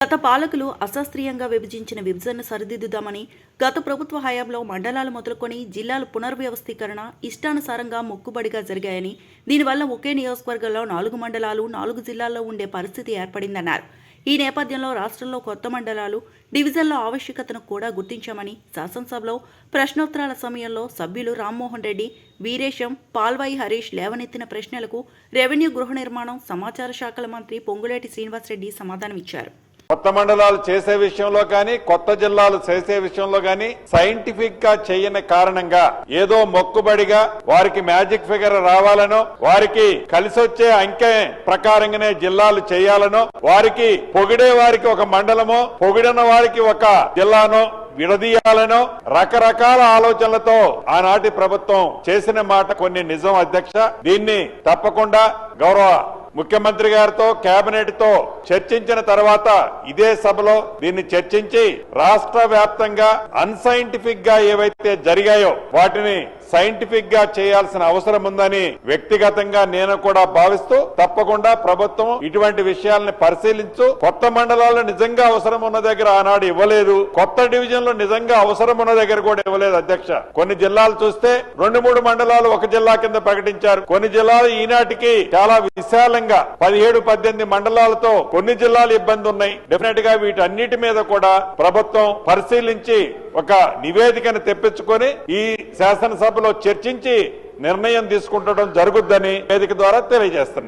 గత పాలకులు అశాస్త్రీయంగా విభజించిన విభజనను సరిదిద్దుదామని గత ప్రభుత్వ హయాంలో మండలాలు మొదలుకొని జిల్లాల పునర్వ్యవస్థీకరణ ఇష్టానుసారంగా మొక్కుబడిగా జరిగాయని, దీనివల్ల ఒకే నియోజకవర్గంలో 4 మండలాలు 4 జిల్లాల్లో ఉండే పరిస్థితి ఏర్పడిందన్నారు. ఈ నేపథ్యంలో రాష్ట్రంలో కొత్త మండలాలు, డివిజన్ల ఆవశ్యకతను కూడా గుర్తించామని శాసనసభలో ప్రశ్నోత్తరాల సమయంలో సభ్యులు రామ్మోహన్ రెడ్డి, వీరేశం, పాల్వాయి హరీష్ లేవనెత్తిన ప్రశ్నలకు రెవెన్యూ, గృహ నిర్మాణం, సమాచార శాఖల మంత్రి పొంగులేటి శ్రీనివాసరెడ్డి సమాధానమిచ్చారు. కొత్త మండలాలు చేసే విషయంలో గాని, కొత్త జిల్లాలు చేసే విషయంలో గాని సైంటిఫిక్ గా చేయని కారణంగా ఏదో మొక్కుబడిగా వారికి మ్యాజిక్ ఫిగర్ రావాలనో, వారికి కలిసొచ్చే అంకె ప్రకారంగానే జిల్లాలు చేయాలనో, వారికి పొగిడే వారికి ఒక మండలమో, పొగిడిన వారికి ఒక జిల్లానో విడదీయాలనో రకరకాల ఆలోచనలతో ఆనాటి ప్రభుత్వం చేసిన మాట కొన్ని నిజం అధ్యక్ష. దీన్ని తప్పకుండా గౌరవ ముఖ్యమంత్రి గారితో, కేబినెట్ తో చర్చించిన తర్వాత ఇదే సభలో దీన్ని చర్చించి రాష్ట్ర వ్యాప్తంగా అన్సైంటిఫిక్ గా ఏవైతే జరిగాయో వాటిని సైంటిఫిక్ గా చేయాల్సిన అవసరం ఉందని వ్యక్తిగతంగా నేను కూడా భావిస్తూ, తప్పకుండా ప్రభుత్వం ఇటువంటి విషయాలను పరిశీలించు. కొత్త మండలాలు నిజంగా అవసరం ఉన్న దగ్గర ఆనాడు ఇవ్వలేదు, కొత్త డివిజన్లు నిజంగా అవసరం ఉన్న దగ్గర కూడా ఇవ్వలేదు అధ్యక్ష. కొన్ని జిల్లాలు చూస్తే 2-3 మండలాలు ఒక జిల్లా కింద ప్రకటించారు. కొన్ని జిల్లాలు ఈనాటికి చాలా విశాలంగా 17-18 మండలాలతో కొన్ని జిల్లాలు ఇబ్బంది ఉన్నాయి. డెఫినెట్ గా వీటన్నిటి మీద కూడా ప్రభుత్వం పరిశీలించి ఒక నివేదికను తెప్పించుకొని ఈ శాసనసభలో చర్చించి నిర్ణయం తీసుకుంటడం జరుగుద్దని వేదిక ద్వారా తెలియజేస్తున్నాను.